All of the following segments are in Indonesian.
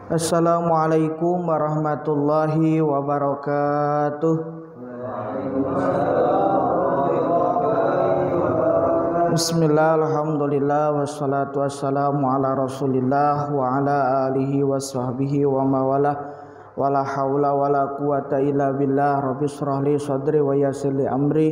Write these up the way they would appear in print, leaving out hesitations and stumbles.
Assalamualaikum warahmatullahi wabarakatuh. Bismillah, alhamdulillah, wassalatu wassalamu ala rasulillah wa ala alihi wa sahbihi wa mawalah. Wala hawla wala quwata illa billah. Rabbi shrah li sadri wa yassir li amri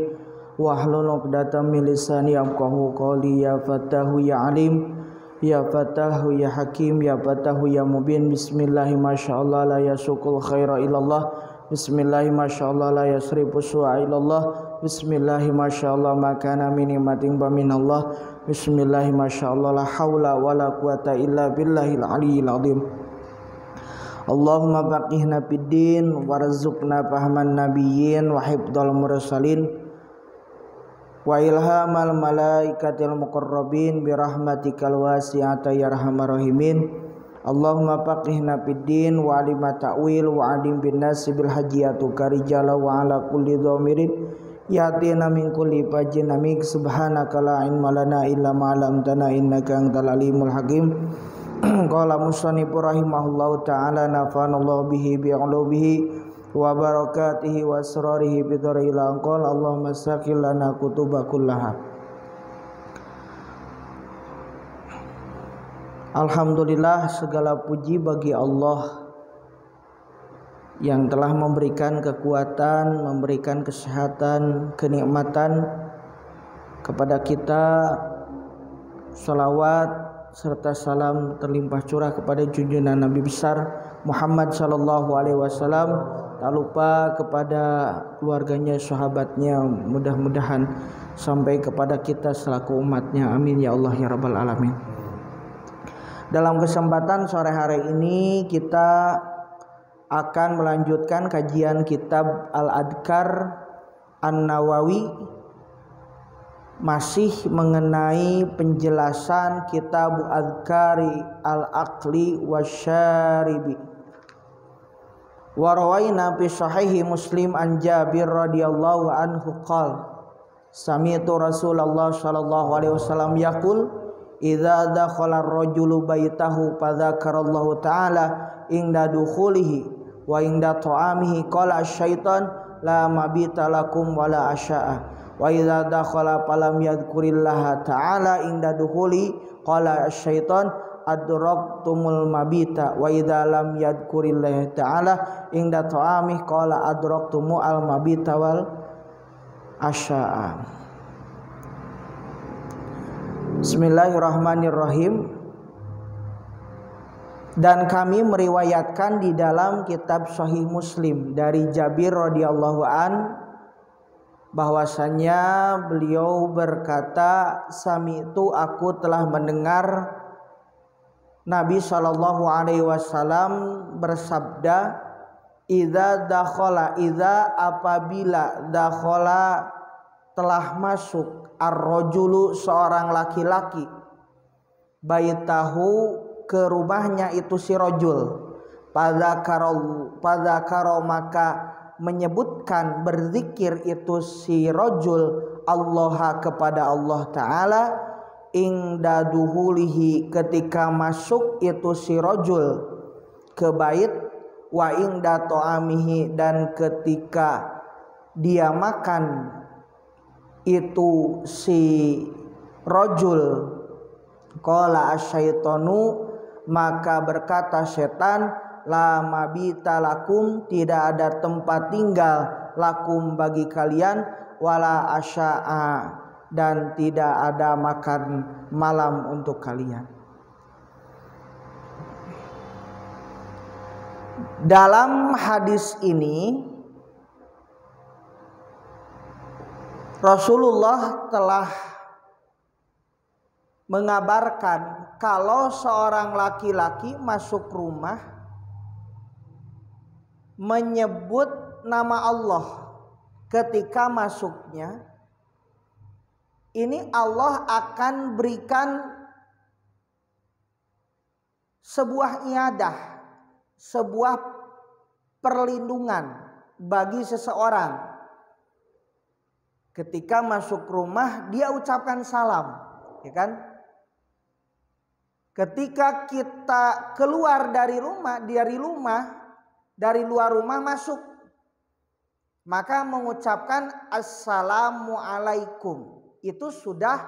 wahlul 'uqdatam min lisani yafqahu qawli. Ya Fattahu ya Alim, ya Fatahu ya Hakim, ya Fatahu ya Mubin. Bismillahi masyaallah la yasukul khaira ilallah. Bismillahi masyaallah la yasrifu su'a ilallah. Bismillahi masyaallah makana min ni'matin ba minallah. Bismillahi masyaallah la haula wala quwata illa billahil aliyyil azim. Allahumma faqihna fid din warzuqna fahman nabiyyin wa hifdzal mursalin wa ilhamal malaikatil muqarrabin birahmatikal wasi'ata ya arhamar rahimin. Allahumma faqihna fid din wa alima ta'wil wa alim bin nasi bil hajiyatu karijala wa ala kulli dhamirin yatina min kulli fajin amik. Subhanaka la ilma lana illa ma 'allamtana innaka antal alimul hakim. Qala musannifu rahimahullahu ta'ala nafanallahu bihi bi'ulubihi wa barakatihi wa asrarihi bidharil anqal. Allahumma saqil lana kutuba kullaha. Alhamdulillah, segala puji bagi Allah yang telah memberikan kekuatan, memberikan kesehatan, kenikmatan kepada kita. Salawat serta salam terlimpah curah kepada junjungan Nabi besar Muhammad sallallahu alaihi wasallam. Tak lupa kepada keluarganya, sahabatnya, mudah-mudahan sampai kepada kita selaku umatnya. Amin ya Allah ya Rabbal Alamin. Dalam kesempatan sore hari ini kita akan melanjutkan kajian kitab Al-Adhkar An-Nawawi, masih mengenai penjelasan kitab Adhkari Al-Aqli Wasyaribi. Wa rawaina fi sahihi Muslim an Jabir radhiyallahu anhu qala sami'tu Rasulullah sallallahu alaihi wasallam yaqul idza dakhala ar-rajulu baitahu fadzakarallahu ta'ala inda dukhulihi wa inda ta'amihi qala asy-syaitan la mabita lakum wala asya'a wa idza dakhala falam yadhkurillaha ta'ala inda dukhuli qala asy-syaitan adraktumul mabita wa idza lam yadhkurillaha ta'ala inda ta'amih qala adraktumu al mabita wal asya'a. Bismillahirrahmanirrahim. Dan kami meriwayatkan di dalam kitab Sahih Muslim dari Jabir radhiyallahu an bahwasannya beliau berkata, sami'tu, aku telah mendengar Nabi sallallahu alaihi wasallam bersabda, idza dakhala, idza apabila dakhala telah masuk, ar-rajulu seorang laki-laki, baitahu ke rumahnya itu si rajul, fadzakara maka menyebutkan, berzikir itu si rajul Allah kepada Allah Ta'ala, inda duhulihi ketika masuk itu si rajul ke bait, wa inda ta'amihi dan ketika dia makan itu si rajul, qala asyaitonu maka berkata setan, la mabita lakum tidak ada tempat tinggal, lakum bagi kalian, wala asya'a dan tidak ada makan malam untuk kalian. Dalam hadis ini Rasulullah telah mengabarkan kalau seorang laki-laki masuk rumah menyebut nama Allah ketika masuknya, ini Allah akan berikan sebuah iadah, sebuah perlindungan bagi seseorang. Ketika masuk rumah dia ucapkan salam, ya kan? Ketika kita keluar dari luar rumah masuk, maka mengucapkan assalamualaikum itu sudah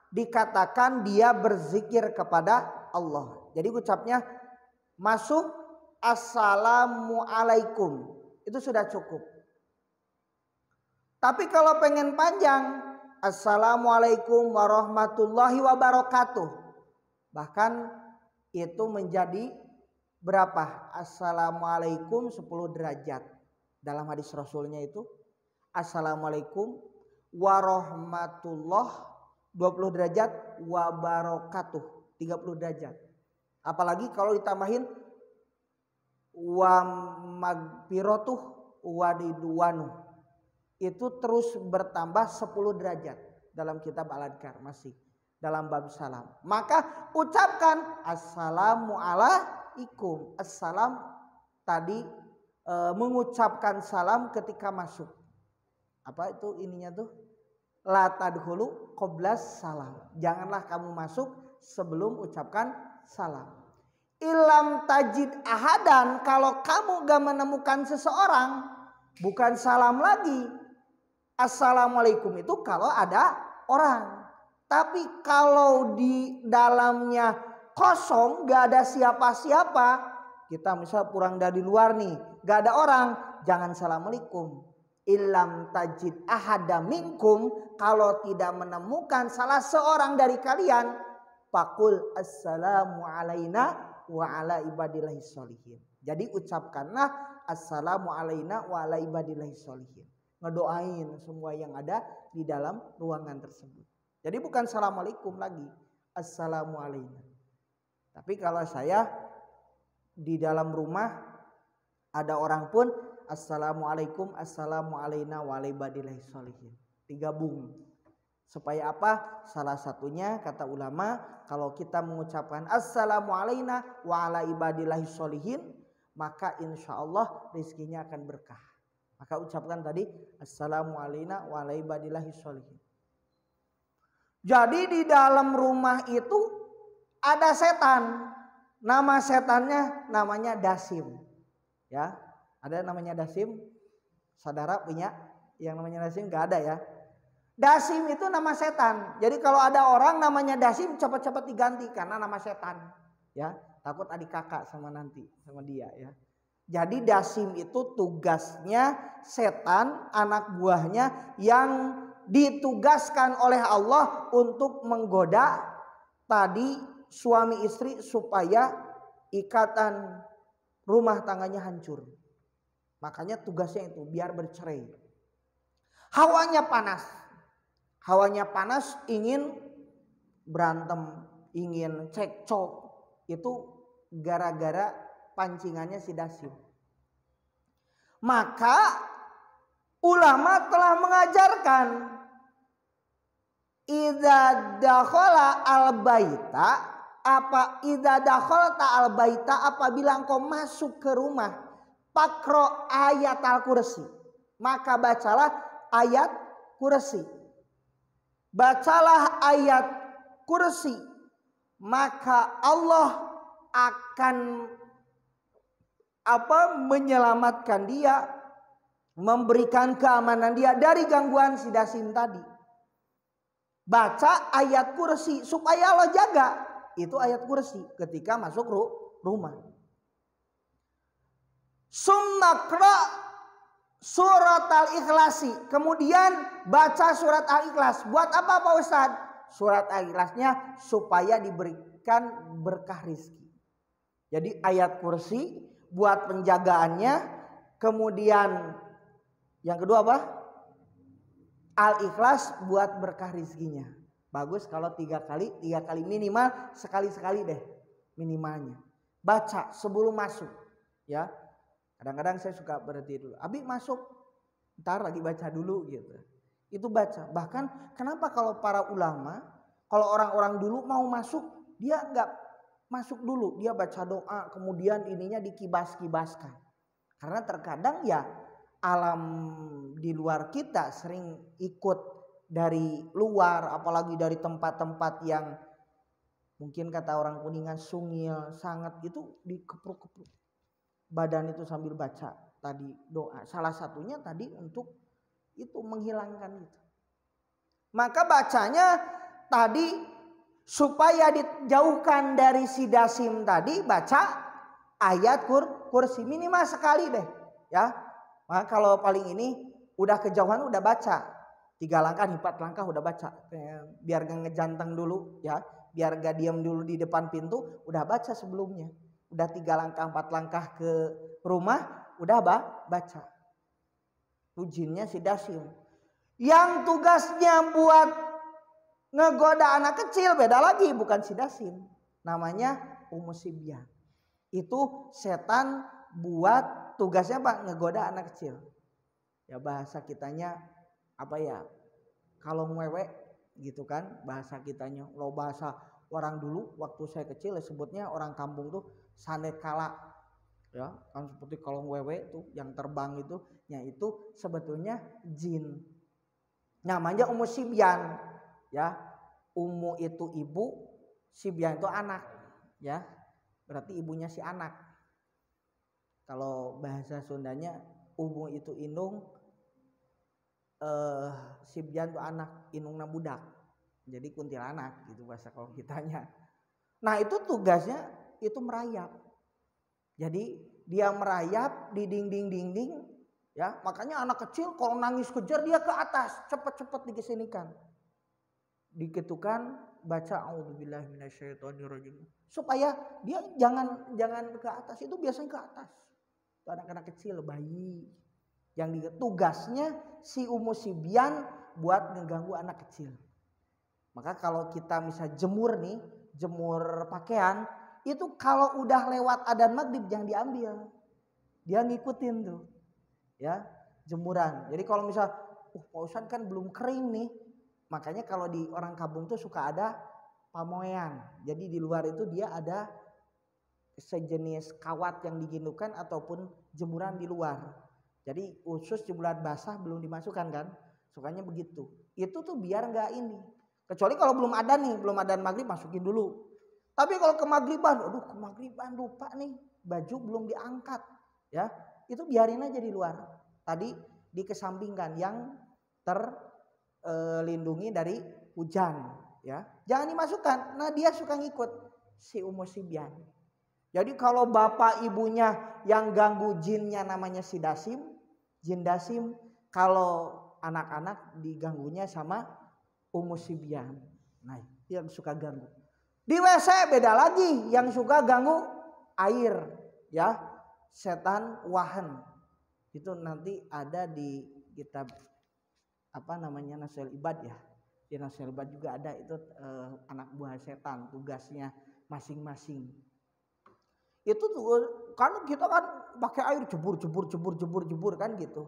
dikatakan dia berzikir kepada Allah. Jadi ucapnya masuk assalamualaikum itu sudah cukup. Tapi kalau pengen panjang, assalamualaikum warahmatullahi wabarakatuh. Bahkan itu menjadi berapa? Assalamualaikum 10 derajat. Dalam hadis Rasulnya itu assalamualaikum warahmatullah 20 derajat, wabarakatuh 30 derajat. Apalagi kalau ditambahin wa magfiratuh wa ridwanu, itu terus bertambah 10 derajat dalam kitab Al-Adhkar masih dalam bab salam. Maka ucapkan assalamualaikum. Assalam tadi mengucapkan salam ketika masuk. Apa itu ininya tuh? La tadkhulu qablas salam. Janganlah kamu masuk sebelum ucapkan salam. Ilam tajid ahadan, kalau kamu gak menemukan seseorang, bukan salam lagi. Assalamualaikum itu kalau ada orang. Tapi kalau di dalamnya kosong, gak ada siapa-siapa, kita misal pulang dari luar nih, gak ada orang, jangan assalamualaikum. Ilam tajid ahada minkum, kalau tidak menemukan salah seorang dari kalian, faqul assalamu alaina wa ala ibadillahi sholihin. Jadi ucapkanlah assalamu alaina wa ala ibadillahi sholihin. Ngedoain semua yang ada di dalam ruangan tersebut. Jadi bukan assalamualaikum lagi, assalamu alaina. Tapi kalau saya di dalam rumah ada orang pun assalamualaikum, assalamu alaina wa ala ibadillahi sholihin. Digabung. Supaya apa? Salah satunya kata ulama, kalau kita mengucapkan assalamu alaina wa ala ibadillahi sholihin, maka insya Allah rezekinya akan berkah. Maka ucapkan tadi assalamu alaina wa ala ibadillahi sholihin. Jadi di dalam rumah itu ada setan. Nama setannya namanya Dasim. Ya, ada namanya Dasim. Saudara punya yang namanya Dasim? Gak ada ya. Dasim itu nama setan. Jadi kalau ada orang namanya Dasim, cepat-cepat diganti karena nama setan. Ya, takut adik kakak sama nanti sama dia ya. Jadi Dasim itu tugasnya setan, anak buahnya yang ditugaskan oleh Allah untuk menggoda tadi suami istri supaya ikatan rumah tangganya hancur. Makanya tugasnya itu biar bercerai. Hawanya panas, ingin berantem, ingin cekcok, itu gara-gara pancingannya si Dasim. Maka ulama telah mengajarkan idza dakhala al-baita, idza dakhalta al-baita, apabila engkau masuk ke rumah, pakro ayat al-kursi, maka bacalah ayat kursi. Bacalah ayat kursi, maka Allah akan menyelamatkan dia, memberikan keamanan dia dari gangguan si Dasim tadi. Baca ayat kursi supaya Allah jaga. Itu ayat kursi ketika masuk rumah. Summakra surat al-ikhlasi. Kemudian baca surat al-ikhlas. Buat apa Pak Ustadz? Surat al-ikhlasnya supaya diberikan berkah rizki. Jadi ayat kursi buat penjagaannya. Kemudian yang kedua apa? Al-ikhlas buat berkah rizkinya. Bagus kalau 3 kali minimal, sekali deh minimalnya. Baca sebelum masuk ya. Kadang-kadang saya suka berhenti dulu. Abi masuk, ntar lagi baca dulu gitu. Itu baca. Bahkan kenapa kalau para ulama, kalau orang-orang dulu mau masuk, dia nggak masuk dulu. Dia baca doa, kemudian ininya dikibas-kibaskan. Karena terkadang ya alam di luar kita sering ikut dari luar, apalagi dari tempat-tempat yang Mungkin kata orang Kuningan sungil, sangat itu dikepruk-kepruk. Badan itu sambil baca tadi doa. Salah satunya tadi untuk itu menghilangkan itu. Maka bacanya tadi supaya dijauhkan dari si dasim tadi baca ayat kursi minimal sekali deh ya. Maka kalau paling ini udah kejauhan udah baca 3 langkah 4 langkah udah baca, biar gak ngejanteng dulu ya, biar gak diam dulu di depan pintu, udah baca sebelumnya. Udah 3 langkah 4 langkah ke rumah udah baca. Ujinnya si dasim. Yang tugasnya buat ngegoda anak kecil beda lagi, bukan si dasim. Namanya umusibyan. Itu setan buat tugasnya apa? Ngegoda anak kecil. Ya bahasa kitanya apa ya? Kalau ngewe gitu kan bahasa kitanya. Lo bahasa orang dulu waktu saya kecil sebutnya orang kampung tuh sanekala. Ya, kan seperti kalau ngewe tuh yang terbang itu, ya itu sebetulnya jin. Namanya umusibyan. Ya, umu itu ibu, sibyan itu anak. Ya, berarti ibunya si anak. Kalau bahasa Sundanya umu itu indung, sibyan itu anak, indungna budak. Jadi kuntilanak gitu bahasa kalau kitanya. Nah itu tugasnya itu merayap. Jadi dia merayap di dinding-dinding ya. Makanya anak kecil kalau nangis kejar dia ke atas, cepat-cepat digesinikan. Diketukan baca auzubillahi minasyaitonirrajim supaya dia jangan ke atas, itu biasanya ke atas. Itu anak-anak kecil, bayi yang tugasnya si umusibyan buat ngeganggu anak kecil. Maka kalau kita misal jemur nih, jemur pakaian, itu kalau udah lewat adzan maghrib jangan diambil. Dia ngikutin tuh. Ya, jemuran. Jadi kalau misal Pak Ustadz kan belum kering nih. Makanya kalau di orang kampung tuh suka ada pamoyan. Jadi di luar itu dia ada sejenis kawat yang digindukan ataupun jemuran di luar. Jadi khusus jemuran basah belum dimasukkan kan. Sukanya begitu. Itu tuh biar nggak ini. Kecuali kalau belum ada nih, belum ada maghrib masukin dulu. Tapi kalau ke maghriban, aduh ke maghriban lupa nih, baju belum diangkat. Ya, itu biarin aja di luar. Tadi dikesampingkan yang terlindungi dari hujan. Ya, jangan dimasukkan. Nah dia suka ngikut si umusibyan. Jadi kalau bapak ibunya yang ganggu jinnya namanya si dasim, jin dasim. Kalau anak-anak diganggunya sama umusibyan. Nah, yang suka ganggu. Di WC beda lagi, yang suka ganggu air, ya, setan wahan. Itu nanti ada di kitab apa namanya Nasyil Ibad ya. Di Nasyil Ibad juga ada itu anak buah setan, tugasnya masing-masing. Itu tuh kan kita kan pakai air jebur kan gitu.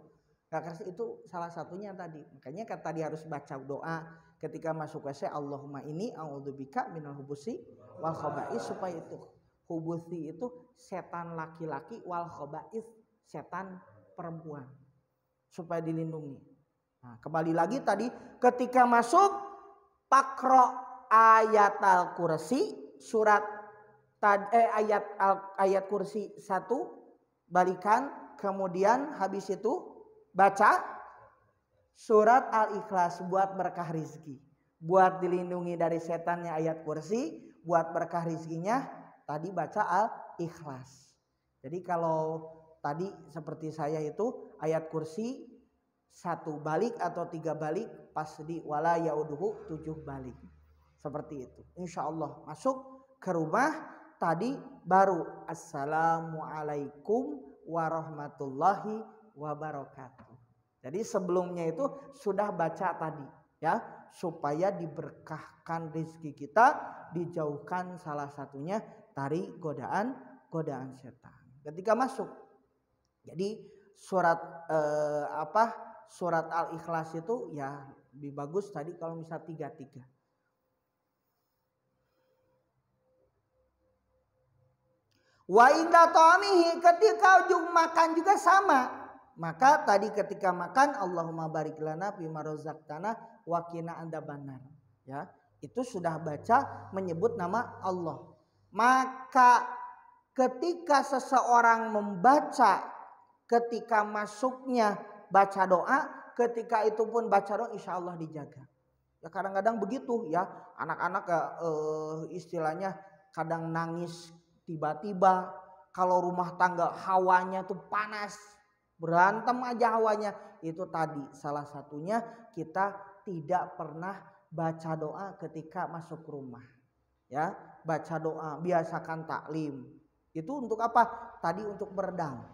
Nah, itu salah satunya tadi. Makanya kan tadi harus baca doa ketika masuk WC, Allahumma inni a'udzubika minal hubusi wal khaba'is, supaya itu hubusi itu setan laki-laki, wal khaba'is setan perempuan, supaya dilindungi. Nah, kembali lagi tadi ketika masuk pakro ayatal kursi surat ayat kursi 1 balikan, kemudian habis itu baca surat Al-Ikhlas buat berkah rizki, buat dilindungi dari setannya ayat kursi, buat berkah rizkinya tadi baca Al-Ikhlas. Jadi kalau tadi seperti saya itu ayat kursi 1 balik atau 3 balik, pas di wala yauduhu 7 balik. Seperti itu. Insyaallah masuk ke rumah tadi baru assalamualaikum warahmatullahi wabarakatuh. Jadi sebelumnya itu sudah baca tadi ya, supaya diberkahkan rezeki kita, dijauhkan salah satunya dari godaan setan ketika masuk. Jadi surat surat Al-Ikhlas itu ya lebih bagus tadi kalau misal 3-3. Wa inda ta'amihi, ketika makan juga sama. Maka tadi ketika makan Allahumma barik lana fima razaqtana wa qina adzabannar. Ya, itu sudah baca menyebut nama Allah. Maka ketika seseorang membaca, ketika masuknya baca doa, ketika itu pun baca doa insya Allah dijaga. Ya kadang-kadang begitu ya, anak-anak istilahnya kadang nangis tiba-tiba. Kalau rumah tangga hawanya tuh panas, berantem aja hawanya. Itu tadi salah satunya kita tidak pernah baca doa ketika masuk rumah. Ya, baca doa, biasakan taklim. Itu untuk apa? Tadi untuk meredam.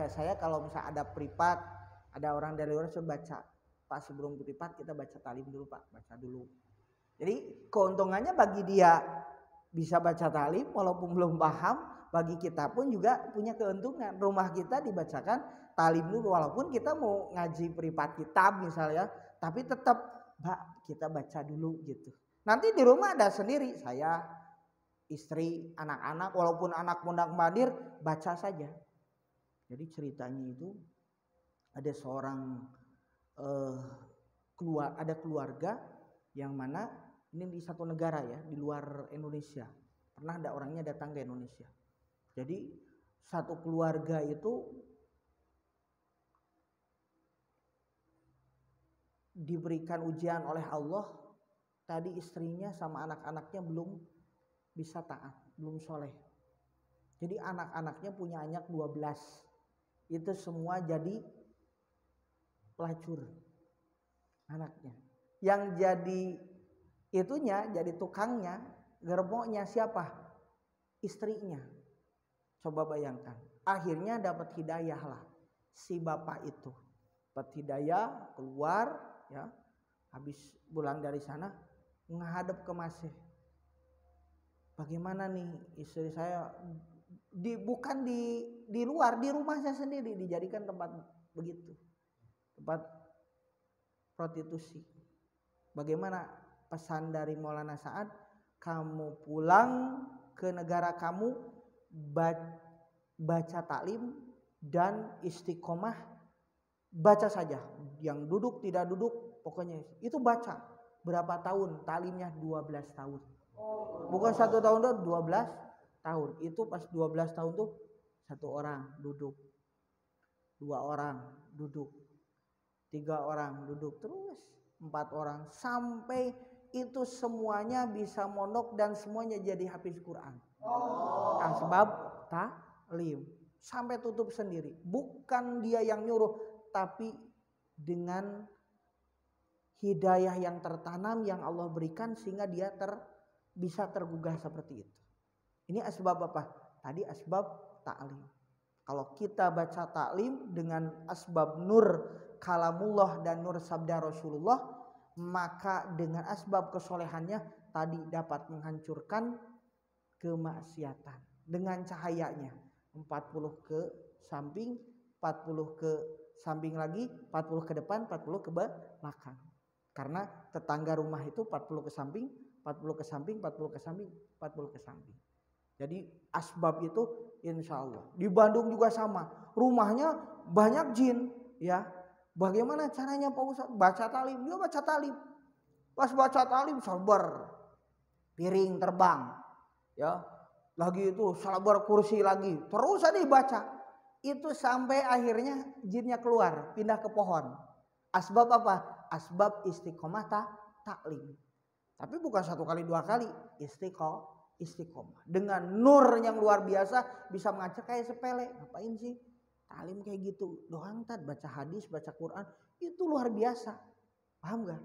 Saya kalau misalnya ada privat, ada orang dari luar, saya baca. Pak sebelum privat kita baca taklim dulu Pak, baca dulu. Jadi keuntungannya bagi dia bisa baca taklim walaupun belum paham, bagi kita pun juga punya keuntungan. Rumah kita dibacakan taklim dulu walaupun kita mau ngaji privat kitab misalnya, tapi tetap Pak kita baca dulu gitu. Nanti di rumah ada sendiri, saya, istri, anak-anak, walaupun anak mondar-mandir baca saja. Jadi ceritanya itu ada seorang ada keluarga yang mana ini di satu negara ya, di luar Indonesia. Pernah ada orangnya datang ke Indonesia. Jadi satu keluarga itu diberikan ujian oleh Allah. Tadi istrinya sama anak-anaknya belum bisa taat, belum soleh. Jadi anak-anaknya punya anak 12. Itu semua jadi pelacur anaknya. Yang jadi itunya, jadi tukangnya, gerboknya siapa? Istrinya. Coba bayangkan. Akhirnya dapat hidayah lah si bapak itu. Dapat hidayah, keluar ya. Habis pulang dari sana menghadap ke masih. Bagaimana nih istri saya bukan di luar, di rumahnya sendiri dijadikan tempat begitu. Tempat prostitusi. Bagaimana pesan dari Maulana Sa'ad? Kamu pulang ke negara kamu, baca taklim dan istiqomah, baca saja. Yang duduk tidak duduk pokoknya itu baca. Berapa tahun? Taklimnya 12 tahun. Bukan 1 tahun doang, 12 tahun. Itu pas 12 tahun tuh 1 orang duduk, 2 orang duduk, 3 orang duduk, terus 4 orang sampai itu semuanya bisa mondok dan semuanya jadi hafiz Quran. Sebab taklim sampai tutup sendiri. Bukan dia yang nyuruh, tapi dengan hidayah yang tertanam yang Allah berikan sehingga dia bisa tergugah seperti itu. Ini asbab apa? Tadi asbab taklim. Kalau kita baca taklim dengan asbab nur kalamullah dan nur sabda Rasulullah, maka dengan asbab kesolehannya tadi dapat menghancurkan kemaksiatan dengan cahayanya. 40 ke samping, 40 ke samping lagi, 40 ke depan, 40 ke belakang. Karena tetangga rumah itu 40 ke samping, 40 ke samping, 40 ke samping, 40 ke samping. Jadi asbab itu insya Allah. Di Bandung juga sama. Rumahnya banyak jin ya. Bagaimana caranya Pak Ustaz? Baca taklim. Dia baca taklim. Pas baca taklim sabar. Piring terbang. Ya. Lagi itu sabar kursi lagi. Terus aja dibaca. Itu sampai akhirnya jinnya keluar. Pindah ke pohon. Asbab apa? Asbab istiqomah taklim. Tapi bukan 1 kali 2 kali. Istiqomah. Dengan nur yang luar biasa bisa mengajak kayak sepele. Ngapain sih? Taklim kayak gitu doang baca hadis, baca Quran itu luar biasa. Paham gak?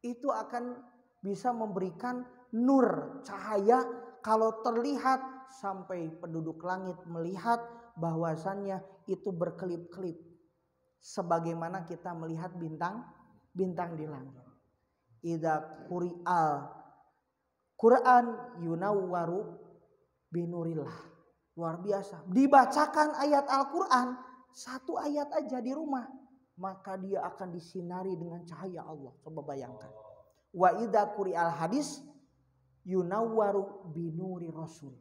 Itu akan bisa memberikan nur, cahaya kalau terlihat sampai penduduk langit melihat bahwasannya itu berkelip-kelip. Sebagaimana kita melihat bintang di langit. Idza quri'al Quran yunawwaru binurillah. Luar biasa. Dibacakan ayat Al-Quran. 1 ayat aja di rumah. Maka dia akan disinari dengan cahaya Allah. Coba bayangkan. Wa idza quri'al hadis yunawwaru binuri rasul.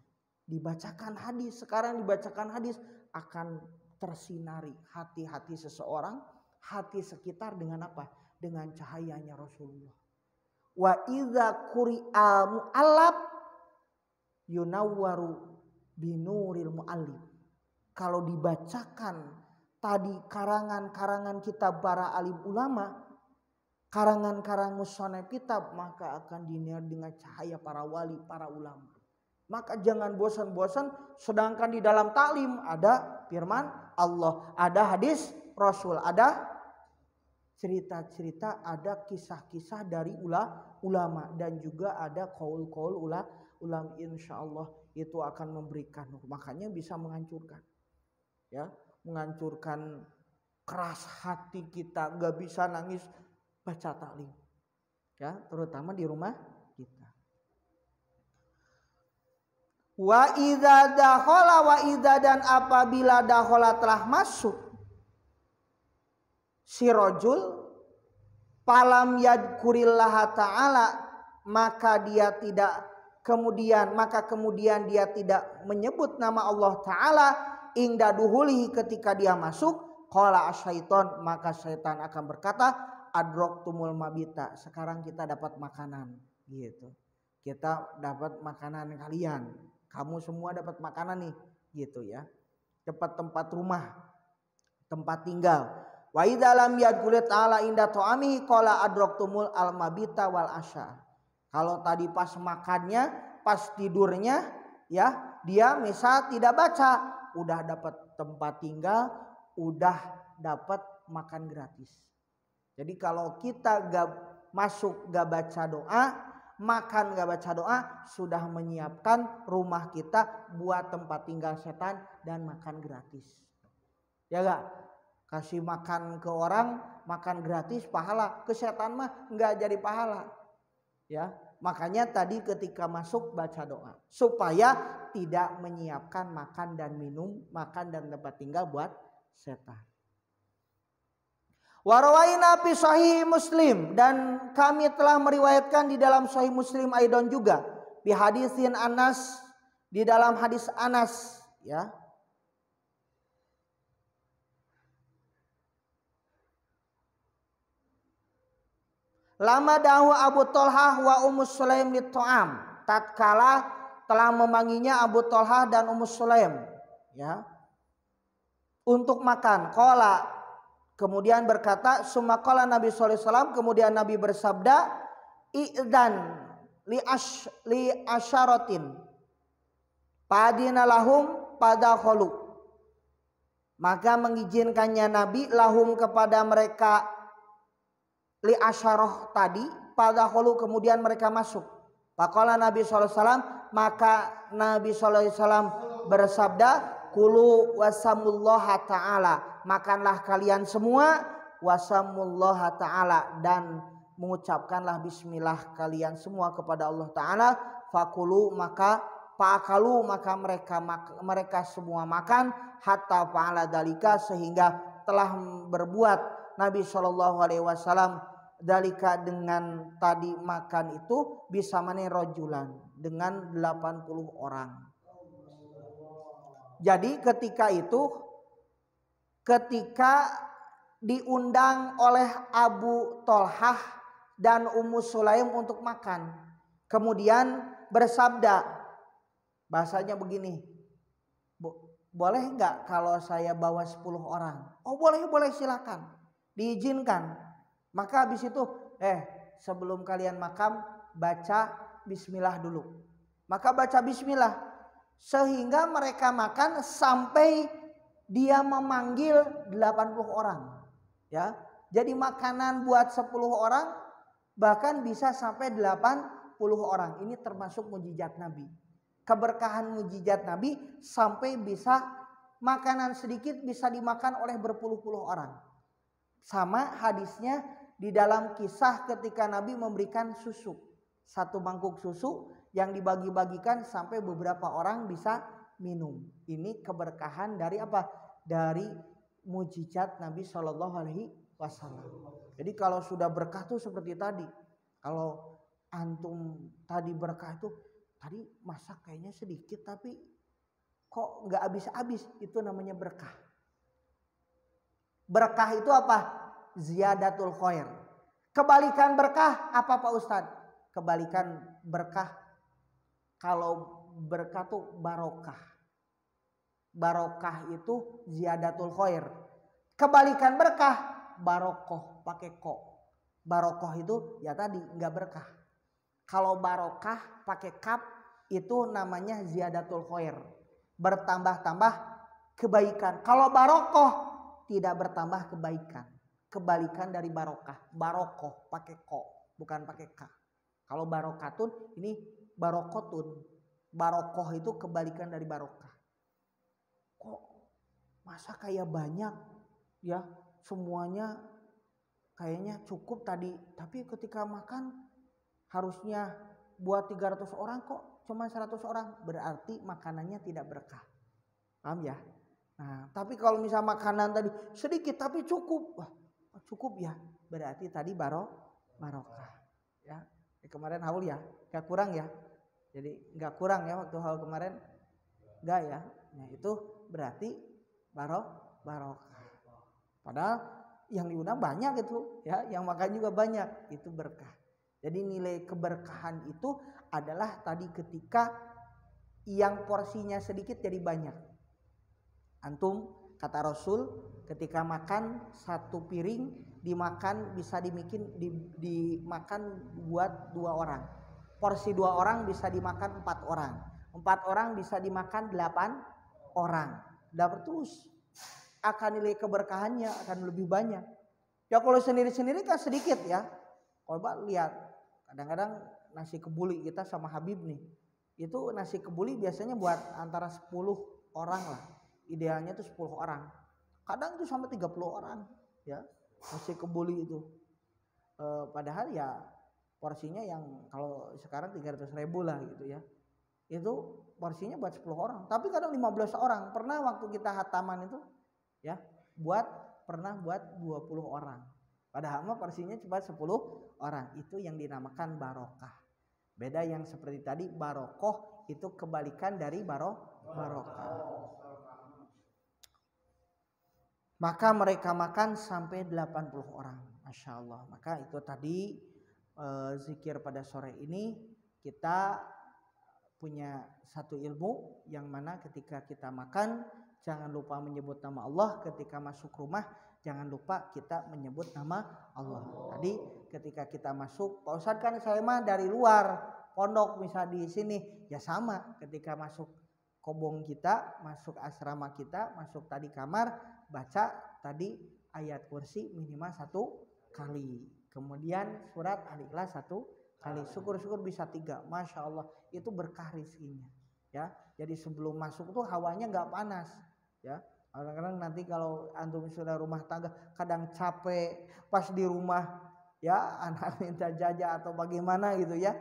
Dibacakan hadis. Sekarang dibacakan hadis akan tersinari hati-hati seseorang. Hati sekitar dengan apa? Dengan cahayanya Rasulullah. Wa idza quri'al mu'allab yunawwaru binuril mu'allib. Kalau dibacakan tadi karangan-karangan kitab para alim ulama, karangan-karangan musannaf kitab, maka akan diniar dengan cahaya para wali, para ulama. Maka jangan bosan-bosan, sedangkan di dalam taklim ada firman Allah, ada hadis Rasul, ada cerita-cerita, ada kisah-kisah dari ulama, dan juga ada qaul-qaul ulama. Insyaallah itu akan memberikan, makanya bisa menghancurkan, ya, menghancurkan keras hati kita, nggak bisa nangis baca taklim, ya, terutama di rumah kita. Wa idza dakhala, wa idza, dan apabila dakhala telah masuk si rajul falam yadkurillaha ta'ala, maka kemudian dia tidak menyebut nama Allah Ta'ala inda duhulihi, ketika dia masuk, qala asyaiton, maka syaitan akan berkata adraktumul mabita, sekarang kita dapat makanan, gitu. Kita dapat makanan kalian, kamu semua dapat makanan nih, gitu ya. Dapat tempat rumah, tempat tinggal. Wa idza lam yadkhul ta'ala inda ta'amihi qala adraktumul almabita wal asya. Kalau tadi pas makannya, pas tidurnya, ya, dia misal tidak baca, udah dapat tempat tinggal, udah dapat makan gratis. Jadi kalau kita gak masuk gak baca doa, makan gak baca doa, sudah menyiapkan rumah kita buat tempat tinggal setan dan makan gratis. Ya gak? Kasih makan ke orang, makan gratis pahala, ke setan mah gak jadi pahala. Ya, makanya tadi ketika masuk baca doa supaya tidak menyiapkan makan dan minum, makan dan tempat tinggal buat setan. Warawaina fi sahih Muslim, dan kami telah meriwayatkan di dalam sahih Muslim aidon juga bi hadisin Anas, di dalam hadis Anas, ya. Lama dahu Abu Thalhah wa Ummu Sulaim lit ta'am, tatkala telah memanggilnya Abu Thalhah dan Ummu Sulaim, ya, untuk makan. Qala, kemudian berkata, summa qala Nabi sallallahu alaihi wasallam, kemudian Nabi bersabda, i'dan li asyaratin padina lahum padakhalu, maka mengizinkannya Nabi lahum kepada mereka, li asyarah tadi, padakhalu, kemudian mereka masuk. Faqala Nabi sallallahu alaihi wasallam, maka Nabi sallallahu alaihi wasallam bersabda, kulu wasamullaha ta'ala, makanlah kalian semua, wasamullaha ta'ala, dan mengucapkanlah bismillah kalian semua kepada Allah Ta'ala. Fakulu, maka fa'akalu, maka mereka semua makan, hatta fa'ala dalika, sehingga telah berbuat Nabi Shallallahu Alaihi Wasallam dalika dengan tadi makan itu bisa mane rojulan, dengan 80 orang. Jadi ketika itu, ketika diundang oleh Abu Thalhah dan Ummu Sulaim untuk makan, kemudian bersabda, bahasanya begini, boleh nggak kalau saya bawa 10 orang? Oh boleh, silakan, diizinkan. Maka habis itu sebelum kalian makan baca bismillah dulu. Maka baca bismillah sehingga mereka makan sampai dia memanggil 80 orang, ya. Jadi makanan buat 10 orang bahkan bisa sampai 80 orang. Ini termasuk mukjizat Nabi. Keberkahan mukjizat Nabi sampai bisa makanan sedikit bisa dimakan oleh berpuluh-puluh orang. Sama hadisnya di dalam kisah ketika Nabi memberikan susu, 1 mangkuk susu yang dibagi-bagikan sampai beberapa orang bisa minum. Ini keberkahan dari apa? Dari mukjizat Nabi Shallallahu Alaihi Wasallam. Jadi kalau sudah berkah tuh seperti tadi. Kalau antum tadi berkah itu, tadi masak kayaknya sedikit tapi kok nggak habis-habis, itu namanya berkah. Berkah itu apa? Ziyadatul khair. Kebalikan berkah apa Pak Ustadz? kebalikan berkah. Kalau berkah tuh barokah. Barokah itu ziyadatul khair. Kebalikan berkah barokoh pakai ko. Barokoh itu ya tadi nggak berkah. Kalau barokah pakai kap itu namanya ziyadatul khair. Bertambah-tambah kebaikan. Kalau barokoh tidak bertambah kebaikan. Kebalikan dari barokah. Barokoh pakai ko bukan pakai k. Kalau barokatun ini barokotun. Barokoh itu kebalikan dari barokah. Kok masa kayak banyak ya, semuanya kayaknya cukup tadi, tapi ketika makan harusnya buat 300 orang kok cuma 100 orang, berarti makanannya tidak berkah. Paham ya? Nah, tapi kalau misal makanan tadi sedikit tapi cukup, wah cukup ya, berarti tadi barokah. Ya, kemarin haul ya, gak kurang ya. Jadi gak kurang ya waktu haul kemarin, gak ya. Nah itu berarti barokah. Padahal yang diundang banyak itu ya, yang makan juga banyak, itu berkah. Jadi nilai keberkahan itu adalah tadi ketika yang porsinya sedikit jadi banyak. Antum kata Rasul ketika makan satu piring dimakan bisa dimakan buat 2 orang. Porsi 2 orang bisa dimakan 4 orang. 4 orang bisa dimakan 8 orang. Dapat terus. Akan nilai keberkahannya akan lebih banyak. Ya kalau sendiri-sendiri kan sedikit ya. Coba lihat, kadang-kadang nasi kebuli kita sama Habib nih, itu nasi kebuli biasanya buat antara 10 orang lah. Idealnya itu 10 orang. Kadang itu sampai 30 orang ya. Nasi kebuli itu. Padahal ya porsinya yang kalau sekarang 300.000 lah gitu ya. Itu porsinya buat 10 orang. Tapi kadang 15 orang. Pernah waktu kita hataman itu ya, pernah buat 20 orang. Padahal mah porsinya cuma 10 orang. Itu yang dinamakan barokah. Beda yang seperti tadi barokoh itu kebalikan dari barokah. Maka mereka makan sampai 80 orang. Masya Allah. Maka itu tadi zikir pada sore ini kita punya satu ilmu yang mana ketika kita makan jangan lupa menyebut nama Allah, ketika masuk rumah jangan lupa kita menyebut nama Allah. Tadi ketika kita masuk, Pak Ustadz kan saya mah dari luar pondok misal di sini, ya sama ketika masuk kobong kita, masuk asrama kita, masuk tadi kamar, baca tadi ayat kursi minimal 1 kali. Kemudian surat Al-Ikhlas 1 kali, syukur-syukur bisa 3, Masya Allah, itu berkah rizkinya ya. Jadi sebelum masuk tuh hawanya nggak panas ya. Kadang-kadang nanti kalau antum sudah rumah tangga kadang capek pas di rumah ya, anak minta jajan atau bagaimana gitu ya,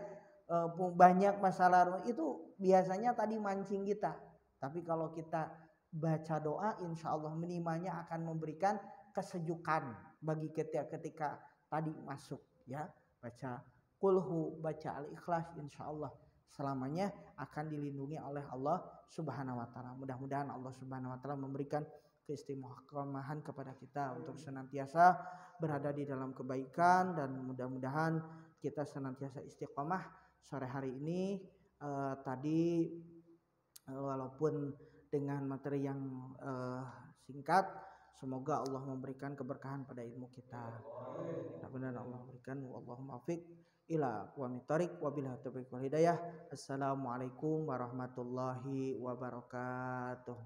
banyak masalah itu biasanya tadi mancing kita. Tapi kalau kita baca doa, insya Allah minimalnya akan memberikan kesejukan bagi ketika tadi masuk ya. Baca kulhu, baca al-ikhlas, insya Allah selamanya akan dilindungi oleh Allah subhanahu wa ta'ala. Mudah-mudahan Allah subhanahu wa ta'ala memberikan keistiqomahan kepada kita untuk senantiasa berada di dalam kebaikan, dan mudah-mudahan kita senantiasa istiqomah. Sore hari ini tadi walaupun dengan materi yang singkat, semoga Allah memberikan keberkahan pada ilmu kita. Mudah-mudahan Allah memberikan. Allahumma afiq ila aqwamit thariq wa billahi taufiq wal hidayah. Assalamualaikum warahmatullahi wabarakatuh.